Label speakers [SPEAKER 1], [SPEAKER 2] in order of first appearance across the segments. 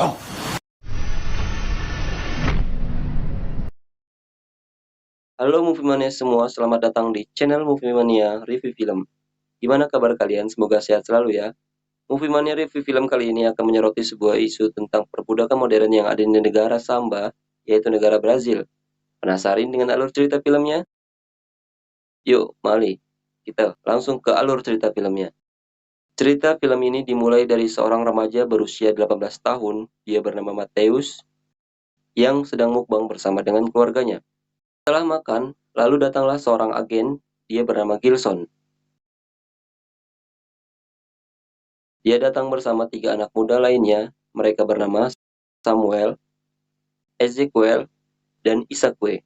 [SPEAKER 1] Halo Movie Mania semua, selamat datang di channel Movie Mania Review Film. Gimana kabar kalian? Semoga sehat selalu ya. Movie Mania Review Film kali ini akan menyoroti sebuah isu tentang perbudakan modern yang ada di negara Samba, yaitu negara Brazil. Penasaran dengan alur cerita filmnya? Yuk, mari kita langsung ke alur cerita filmnya. Cerita film ini dimulai dari seorang remaja berusia 18 tahun, dia bernama Mateus, yang sedang mukbang bersama dengan keluarganya. Setelah makan, lalu datanglah seorang agen, dia bernama Gilson. Dia datang bersama 3 anak muda lainnya, mereka bernama Samuel, Ezekiel, dan Isakwe.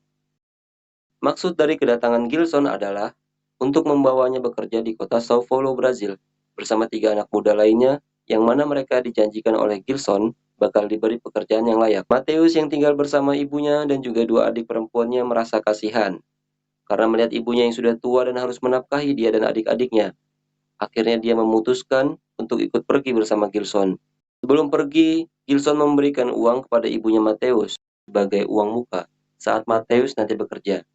[SPEAKER 1] Maksud dari kedatangan Gilson adalah untuk membawanya bekerja di kota Sao Paulo, Brazil, bersama 3 anak muda lainnya, yang mana mereka dijanjikan oleh Gilson bakal diberi pekerjaan yang layak. Mateus yang tinggal bersama ibunya dan juga 2 adik perempuannya merasa kasihan, karena melihat ibunya yang sudah tua dan harus menafkahi dia dan adik-adiknya. Akhirnya dia memutuskan untuk ikut pergi bersama Gilson. Sebelum pergi, Gilson memberikan uang kepada ibunya Mateus sebagai uang muka saat Mateus nanti bekerja.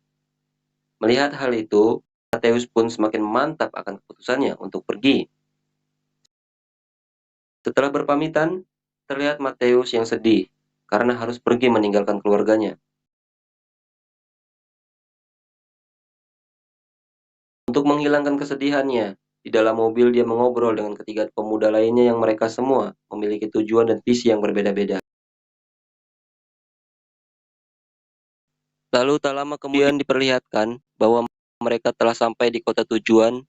[SPEAKER 1] Melihat hal itu, Mateus pun semakin mantap akan keputusannya untuk pergi. Setelah berpamitan, terlihat Mateus yang sedih karena harus pergi meninggalkan keluarganya. Untuk menghilangkan kesedihannya, di dalam mobil dia mengobrol dengan ketiga pemuda lainnya yang mereka semua memiliki tujuan dan visi yang berbeda-beda. Lalu tak lama kemudian diperlihatkan bahwa mereka telah sampai di kota tujuan,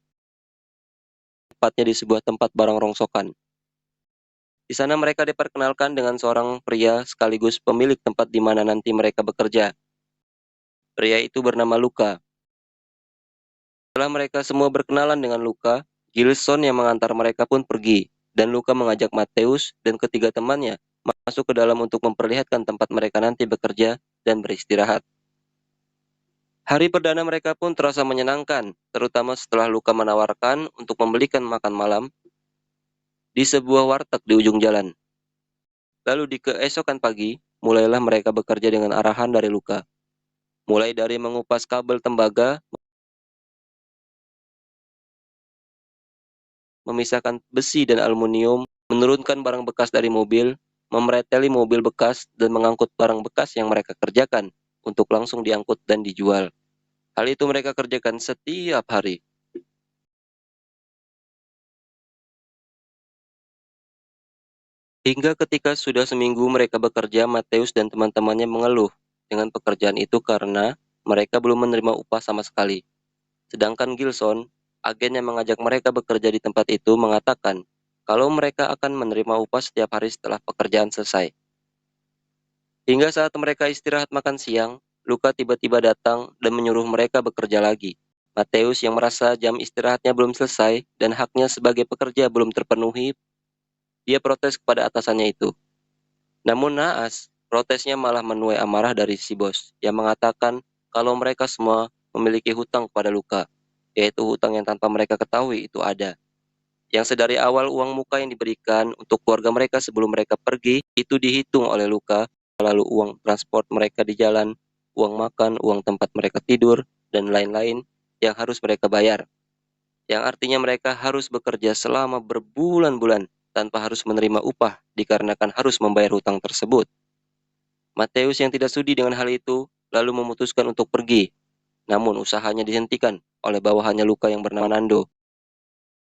[SPEAKER 1] tepatnya di sebuah tempat barang rongsokan. Di sana mereka diperkenalkan dengan seorang pria sekaligus pemilik tempat di mana nanti mereka bekerja. Pria itu bernama Luka. Setelah mereka semua berkenalan dengan Luka, Gilson yang mengantar mereka pun pergi, dan Luka mengajak Mateus dan ketiga temannya masuk ke dalam untuk memperlihatkan tempat mereka nanti bekerja dan beristirahat. Hari perdana mereka pun terasa menyenangkan, terutama setelah Luka menawarkan untuk membelikan makan malam di sebuah warteg di ujung jalan. Lalu di keesokan pagi, mulailah mereka bekerja dengan arahan dari Luka. Mulai dari mengupas kabel tembaga, memisahkan besi dan aluminium, menurunkan barang bekas dari mobil, memereteli mobil bekas, dan mengangkut barang bekas yang mereka kerjakan untuk langsung diangkut dan dijual. Hal itu mereka kerjakan setiap hari. Hingga ketika sudah seminggu mereka bekerja, Mateus dan teman-temannya mengeluh dengan pekerjaan itu karena mereka belum menerima upah sama sekali. Sedangkan Gilson, agen yang mengajak mereka bekerja di tempat itu, mengatakan kalau mereka akan menerima upah setiap hari setelah pekerjaan selesai. Hingga saat mereka istirahat makan siang, Luka tiba-tiba datang dan menyuruh mereka bekerja lagi. Mateus yang merasa jam istirahatnya belum selesai dan haknya sebagai pekerja belum terpenuhi, dia protes kepada atasannya itu. Namun naas, protesnya malah menuai amarah dari si bos, yang mengatakan kalau mereka semua memiliki hutang kepada Luka, yaitu hutang yang tanpa mereka ketahui itu ada. Yang sedari awal uang muka yang diberikan untuk keluarga mereka sebelum mereka pergi, itu dihitung oleh Luka, lalu uang transport mereka di jalan, uang makan, uang tempat mereka tidur, dan lain-lain yang harus mereka bayar. Yang artinya mereka harus bekerja selama berbulan-bulan tanpa harus menerima upah dikarenakan harus membayar hutang tersebut. Mateus yang tidak sudi dengan hal itu, lalu memutuskan untuk pergi. Namun usahanya dihentikan oleh bawahannya Luka yang bernama Nando.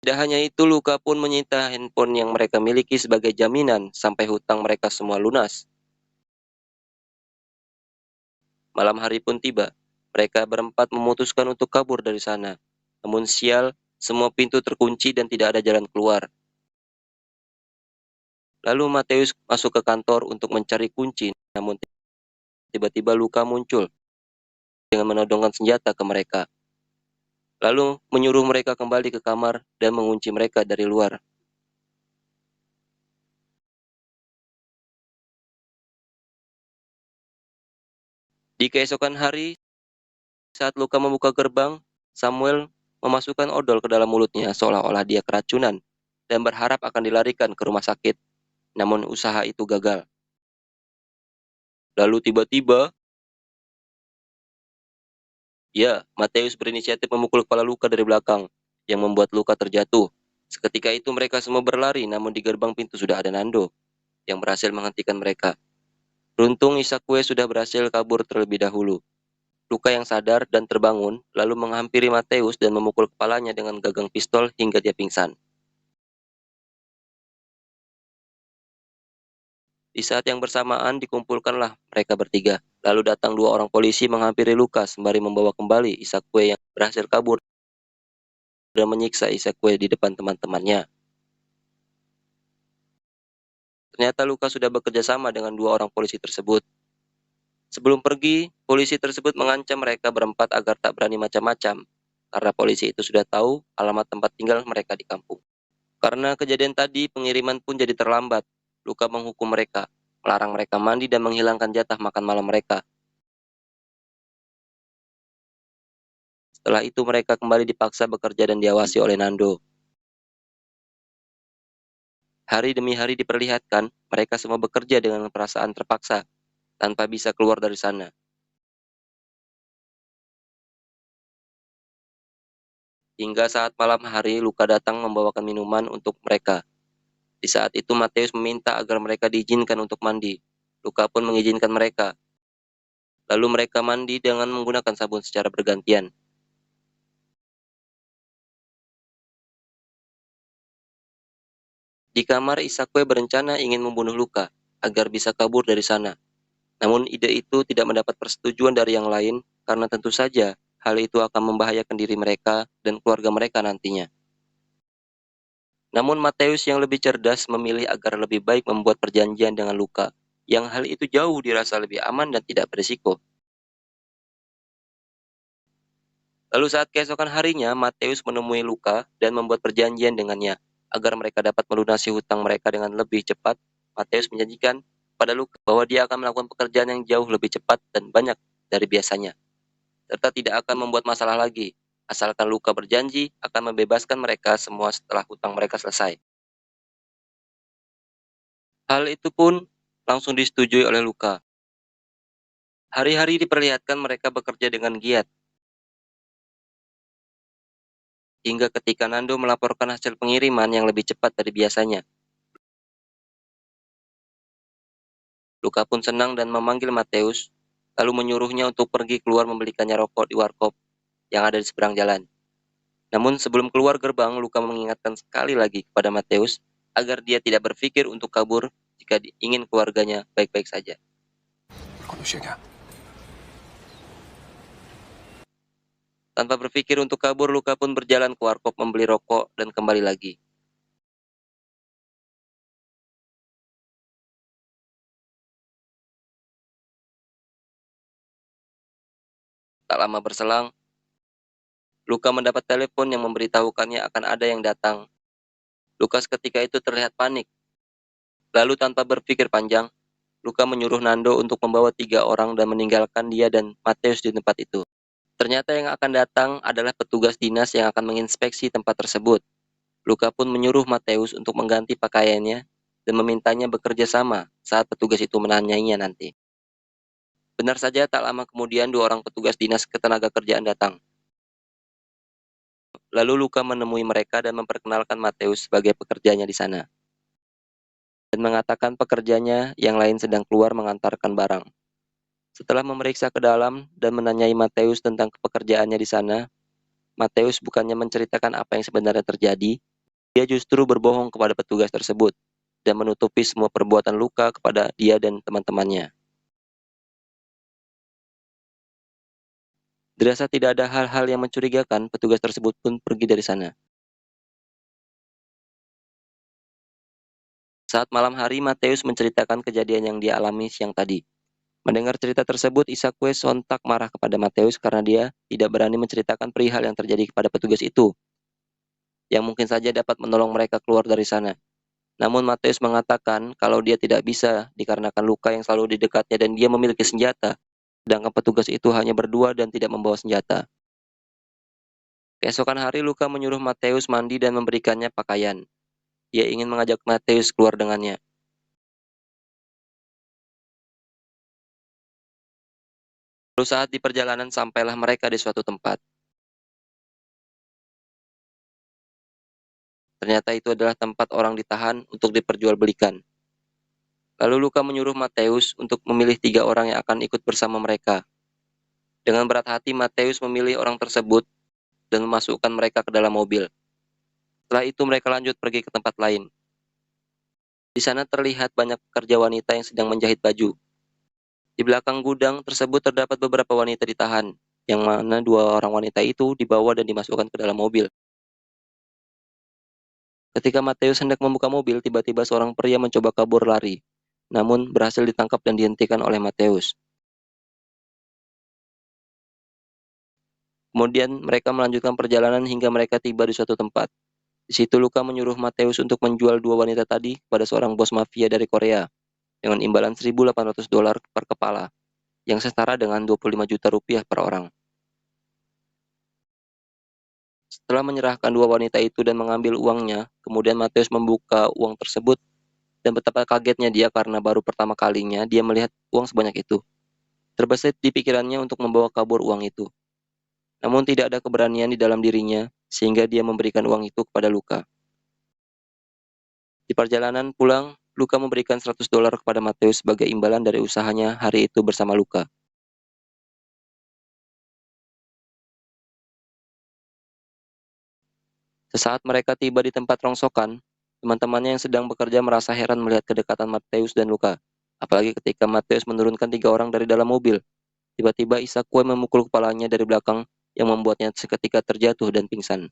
[SPEAKER 1] Tidak hanya itu, Luka pun menyita handphone yang mereka miliki sebagai jaminan sampai hutang mereka semua lunas. Malam hari pun tiba. Mereka berempat memutuskan untuk kabur dari sana. Namun sial, semua pintu terkunci dan tidak ada jalan keluar. Lalu Mateus masuk ke kantor untuk mencari kunci, namun tiba-tiba Luka muncul dengan menodongkan senjata ke mereka. Lalu menyuruh mereka kembali ke kamar dan mengunci mereka dari luar. Di keesokan hari, saat Luka membuka gerbang, Samuel memasukkan odol ke dalam mulutnya seolah-olah dia keracunan dan berharap akan dilarikan ke rumah sakit. Namun usaha itu gagal. Lalu tiba-tiba, ya, Mateus berinisiatif memukul kepala Luka dari belakang, yang membuat Luka terjatuh. Seketika itu mereka semua berlari, namun di gerbang pintu sudah ada Nando, yang berhasil menghentikan mereka. Beruntung Isakue sudah berhasil kabur terlebih dahulu. Luka yang sadar dan terbangun, lalu menghampiri Mateus dan memukul kepalanya dengan gagang pistol hingga dia pingsan. Di saat yang bersamaan dikumpulkanlah mereka bertiga. Lalu datang dua orang polisi menghampiri Luka sembari membawa kembali Isakue yang berhasil kabur dan menyiksa Isakue di depan teman-temannya. Ternyata Luka sudah bekerja sama dengan dua orang polisi tersebut. Sebelum pergi, polisi tersebut mengancam mereka berempat agar tak berani macam-macam, karena polisi itu sudah tahu alamat tempat tinggal mereka di kampung. Karena kejadian tadi, pengiriman pun jadi terlambat. Luka menghukum mereka, melarang mereka mandi dan menghilangkan jatah makan malam mereka. Setelah itu mereka kembali dipaksa bekerja dan diawasi oleh Nando. Hari demi hari diperlihatkan, mereka semua bekerja dengan perasaan terpaksa, tanpa bisa keluar dari sana. Hingga saat malam hari, Luka datang membawakan minuman untuk mereka. Di saat itu Mateus meminta agar mereka diizinkan untuk mandi. Luka pun mengizinkan mereka. Lalu mereka mandi dengan menggunakan sabun secara bergantian. Di kamar, Isakue berencana ingin membunuh Luka agar bisa kabur dari sana. Namun ide itu tidak mendapat persetujuan dari yang lain karena tentu saja hal itu akan membahayakan diri mereka dan keluarga mereka nantinya. Namun Mateus yang lebih cerdas memilih agar lebih baik membuat perjanjian dengan Luka, yang hal itu jauh dirasa lebih aman dan tidak berisiko. Lalu saat keesokan harinya, Mateus menemui Luka dan membuat perjanjian dengannya agar mereka dapat melunasi hutang mereka dengan lebih cepat. Mateus menjanjikan pada Luka bahwa dia akan melakukan pekerjaan yang jauh lebih cepat dan banyak dari biasanya, serta tidak akan membuat masalah lagi, asalkan Luka berjanji akan membebaskan mereka semua setelah hutang mereka selesai. Hal itu pun langsung disetujui oleh Luka. Hari-hari diperlihatkan mereka bekerja dengan giat, hingga ketika Nando melaporkan hasil pengiriman yang lebih cepat dari biasanya. Luka pun senang dan memanggil Mateus, lalu menyuruhnya untuk pergi keluar membelikannya rokok di warkop yang ada di seberang jalan. Namun sebelum keluar gerbang, Luka mengingatkan sekali lagi kepada Mateus agar dia tidak berpikir untuk kabur jika ingin keluarganya baik-baik saja. Tanpa berpikir untuk kabur, Luka pun berjalan ke warkop membeli rokok dan kembali lagi. Tak lama berselang, Luka mendapat telepon yang memberitahukannya akan ada yang datang. Lukas ketika itu terlihat panik. Lalu tanpa berpikir panjang, Luka menyuruh Nando untuk membawa 3 orang dan meninggalkan dia dan Mateus di tempat itu. Ternyata yang akan datang adalah petugas dinas yang akan menginspeksi tempat tersebut. Luka pun menyuruh Mateus untuk mengganti pakaiannya dan memintanya bekerja sama saat petugas itu menanyainya nanti. Benar saja tak lama kemudian 2 orang petugas dinas ketenagakerjaan datang. Lalu Luka menemui mereka dan memperkenalkan Mateus sebagai pekerjanya di sana. Dan mengatakan pekerjanya yang lain sedang keluar mengantarkan barang. Setelah memeriksa ke dalam dan menanyai Mateus tentang pekerjaannya di sana, Mateus bukannya menceritakan apa yang sebenarnya terjadi, dia justru berbohong kepada petugas tersebut dan menutupi semua perbuatan Luka kepada dia dan teman-temannya. Dirasa tidak ada hal-hal yang mencurigakan, petugas tersebut pun pergi dari sana. Saat malam hari, Mateus menceritakan kejadian yang dia alami siang tadi. Mendengar cerita tersebut, Isakue sontak marah kepada Mateus karena dia tidak berani menceritakan perihal yang terjadi kepada petugas itu, yang mungkin saja dapat menolong mereka keluar dari sana. Namun Mateus mengatakan kalau dia tidak bisa dikarenakan luka yang selalu di dekatnya dan dia memiliki senjata, sedangkan petugas itu hanya berdua dan tidak membawa senjata. Keesokan hari Luka menyuruh Mateus mandi dan memberikannya pakaian. Dia ingin mengajak Mateus keluar dengannya. Suatu saat di perjalanan sampailah mereka di suatu tempat. Ternyata itu adalah tempat orang ditahan untuk diperjualbelikan. Lalu Luka menyuruh Matius untuk memilih 3 orang yang akan ikut bersama mereka. Dengan berat hati Matius memilih orang tersebut dan memasukkan mereka ke dalam mobil. Setelah itu mereka lanjut pergi ke tempat lain. Di sana terlihat banyak pekerja wanita yang sedang menjahit baju. Di belakang gudang tersebut terdapat beberapa wanita ditahan, yang mana 2 orang wanita itu dibawa dan dimasukkan ke dalam mobil. Ketika Matius hendak membuka mobil, tiba-tiba seorang pria mencoba kabur lari, namun berhasil ditangkap dan dihentikan oleh Matius. Kemudian mereka melanjutkan perjalanan hingga mereka tiba di suatu tempat. Di situ Luka menyuruh Matius untuk menjual 2 wanita tadi kepada seorang bos mafia dari Korea dengan imbalan $1.800 per kepala, yang setara dengan 25 juta rupiah per orang. Setelah menyerahkan 2 wanita itu dan mengambil uangnya, kemudian Matius membuka uang tersebut dan betapa kagetnya dia karena baru pertama kalinya dia melihat uang sebanyak itu. Terbesit di pikirannya untuk membawa kabur uang itu. Namun tidak ada keberanian di dalam dirinya sehingga dia memberikan uang itu kepada Luka. Di perjalanan pulang, Luka memberikan $100 kepada Matius sebagai imbalan dari usahanya hari itu bersama Luka. Sesaat mereka tiba di tempat rongsokan, teman-temannya yang sedang bekerja merasa heran melihat kedekatan Matius dan Luka. Apalagi ketika Matius menurunkan 3 orang dari dalam mobil. Tiba-tiba Isakue memukul kepalanya dari belakang yang membuatnya seketika terjatuh dan pingsan.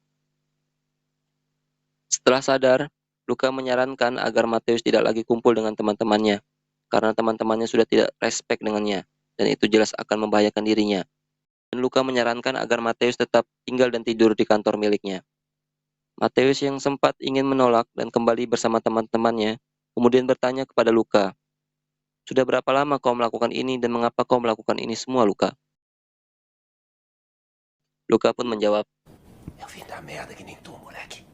[SPEAKER 1] Setelah sadar, Luka menyarankan agar Matius tidak lagi kumpul dengan teman-temannya, karena teman-temannya sudah tidak respek dengannya, dan itu jelas akan membahayakan dirinya. Dan Luka menyarankan agar Matius tetap tinggal dan tidur di kantor miliknya. Matius yang sempat ingin menolak dan kembali bersama teman-temannya, kemudian bertanya kepada Luka, "Sudah berapa lama kau melakukan ini dan mengapa kau melakukan ini semua, Luka?" Luka pun menjawab,
[SPEAKER 2] Eu vim da merda que nem tu, moleque.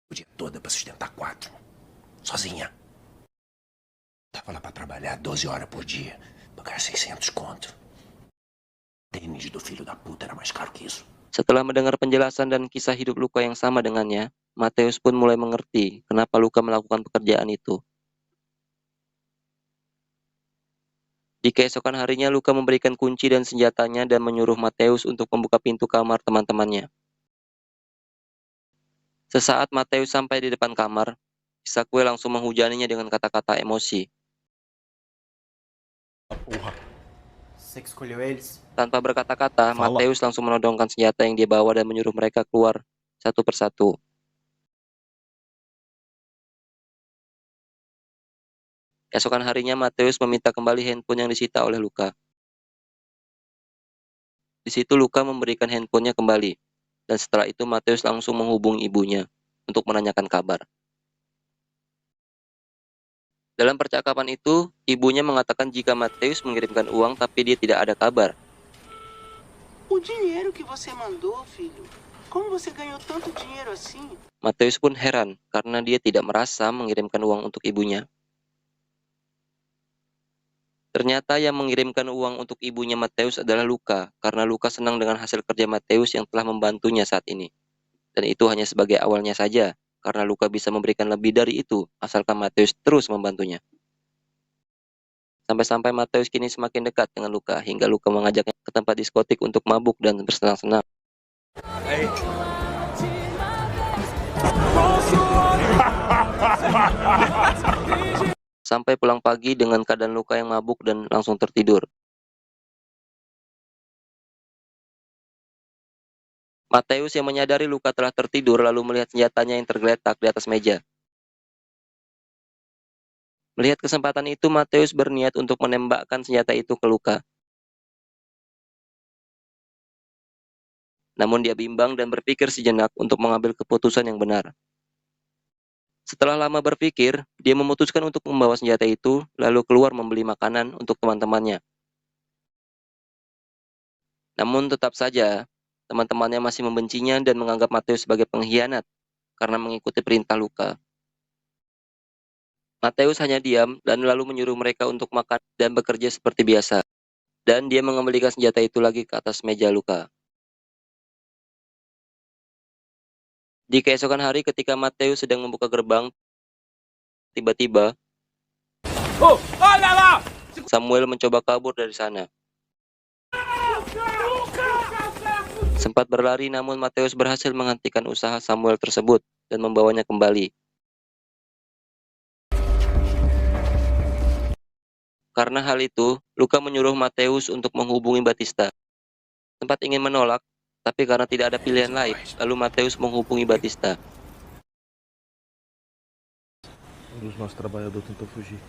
[SPEAKER 2] O dia todo pra sustentar 4. Sozinha. Tava lá pra trabalhar 12 horas por dia. Pagar 600 conto. Tênis do filho da puta era mais caro que isso.
[SPEAKER 1] Setelah mendengar penjelasan dan kisah hidup Luka yang sama dengannya, Matius pun mulai mengerti kenapa Luka melakukan pekerjaan itu. Di keesokan harinya, Luka memberikan kunci dan senjatanya dan menyuruh Matius untuk membuka pintu kamar teman-temannya. Sesaat Matius sampai di depan kamar, Isakue langsung menghujaninya dengan kata-kata emosi.
[SPEAKER 3] Você que escolheu eles?
[SPEAKER 1] Tanpa berkata-kata,
[SPEAKER 3] Fala.
[SPEAKER 1] Matius langsung menodongkan senjata yang dia bawa dan menyuruh mereka keluar satu persatu. Keesokan harinya, Matius meminta kembali handphone yang disita oleh Luka. Di situ Luka memberikan handphonenya kembali, dan setelah itu Matius langsung menghubungi ibunya untuk menanyakan kabar. Dalam percakapan itu, ibunya mengatakan jika Matius mengirimkan uang tapi dia tidak ada kabar.
[SPEAKER 4] O dinheiro que você mandou, filho. Como você ganhou tanto dinheiro assim?
[SPEAKER 1] Matius pun heran karena dia tidak merasa mengirimkan uang untuk ibunya. Ternyata yang mengirimkan uang untuk ibunya Matius adalah Luka, karena Luka senang dengan hasil kerja Matius yang telah membantunya saat ini. Dan itu hanya sebagai awalnya saja, karena Luka bisa memberikan lebih dari itu, asalkan Matius terus membantunya. Sampai-sampai Matius kini semakin dekat dengan Luka, hingga Luka mengajaknya ke tempat diskotik untuk mabuk dan bersenang-senang. Sampai pulang pagi dengan keadaan Luka yang mabuk dan langsung tertidur. Matius yang menyadari Luka telah tertidur lalu melihat senjatanya yang tergeletak di atas meja. Melihat kesempatan itu, Matius berniat untuk menembakkan senjata itu ke Luka. Namun dia bimbang dan berpikir sejenak untuk mengambil keputusan yang benar. Setelah lama berpikir, dia memutuskan untuk membawa senjata itu, lalu keluar membeli makanan untuk teman-temannya. Namun tetap saja, teman-temannya masih membencinya dan menganggap Matius sebagai pengkhianat karena mengikuti perintah Luka. Matius hanya diam dan lalu menyuruh mereka untuk makan dan bekerja seperti biasa. Dan dia mengembalikan senjata itu lagi ke atas meja Luka. Di keesokan hari ketika Matthews sedang membuka gerbang, tiba-tiba Samuel mencoba kabur dari sana. Sempat berlari namun Matthews berhasil menghentikan usaha Samuel tersebut dan membawanya kembali. Karena hal itu, Luka menyuruh Matthews untuk menghubungi Batista. Sempat ingin menolak, tapi karena tidak ada pilihan lain, lalu Matthews menghubungi Batista.
[SPEAKER 5] dos nossos trabalhadores tentou fugir.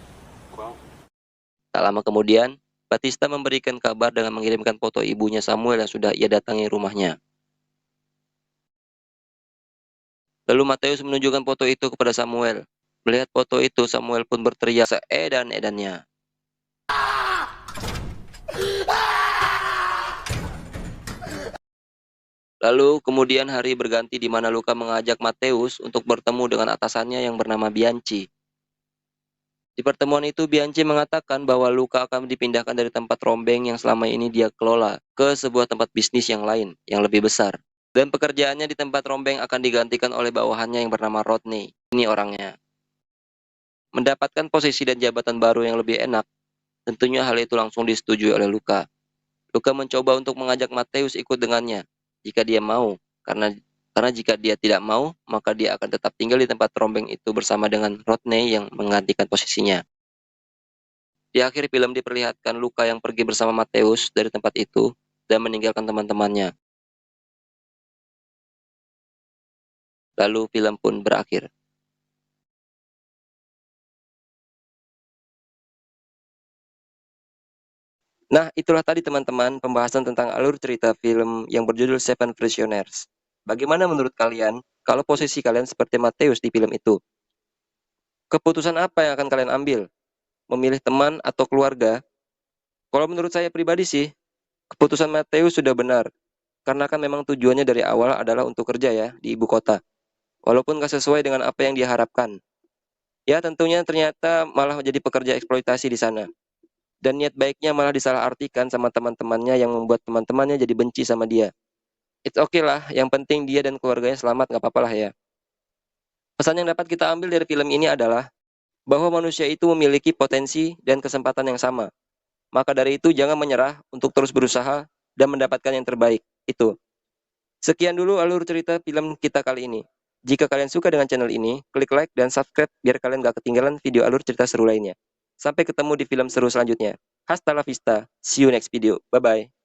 [SPEAKER 1] Tak lama kemudian, Batista memberikan kabar dengan mengirimkan foto ibunya Samuel yang sudah ia datangi rumahnya. Lalu Matthews menunjukkan foto itu kepada Samuel. Melihat foto itu, Samuel pun berteriak seedan-edannya. Lalu kemudian hari berganti di mana Luka mengajak Matthews untuk bertemu dengan atasannya yang bernama Bianchi. Di pertemuan itu Bianchi mengatakan bahwa Luka akan dipindahkan dari tempat rombeng yang selama ini dia kelola ke sebuah tempat bisnis yang lain, yang lebih besar. Dan pekerjaannya di tempat rombeng akan digantikan oleh bawahannya yang bernama Rodney. Ini orangnya. Mendapatkan posisi dan jabatan baru yang lebih enak, tentunya hal itu langsung disetujui oleh Luka. Luka mencoba untuk mengajak Matthews ikut dengannya, jika dia mau, karena jika dia tidak mau, maka dia akan tetap tinggal di tempat rombeng itu bersama dengan Rodney yang menggantikan posisinya. Di akhir film diperlihatkan Luka yang pergi bersama Matthews dari tempat itu dan meninggalkan teman-temannya. Lalu film pun berakhir. Nah, itulah tadi teman-teman pembahasan tentang alur cerita film yang berjudul Seven Prisoners. Bagaimana menurut kalian kalau posisi kalian seperti Matthews di film itu? Keputusan apa yang akan kalian ambil? Memilih teman atau keluarga? Kalau menurut saya pribadi sih, keputusan Matthews sudah benar. Karena kan memang tujuannya dari awal adalah untuk kerja ya di ibu kota. Walaupun gak sesuai dengan apa yang dia harapkan. Ya tentunya ternyata malah menjadi pekerja eksploitasi di sana. Dan niat baiknya malah disalahartikan sama teman-temannya yang membuat teman-temannya jadi benci sama dia. It's okay lah, yang penting dia dan keluarganya selamat, gak apa-apa lah ya. Pesan yang dapat kita ambil dari film ini adalah bahwa manusia itu memiliki potensi dan kesempatan yang sama. Maka dari itu jangan menyerah untuk terus berusaha dan mendapatkan yang terbaik. Itu. Sekian dulu alur cerita film kita kali ini. Jika kalian suka dengan channel ini, klik like dan subscribe biar kalian gak ketinggalan video alur cerita seru lainnya. Sampai ketemu di film seru selanjutnya. Hasta la vista. See you next video. Bye-bye.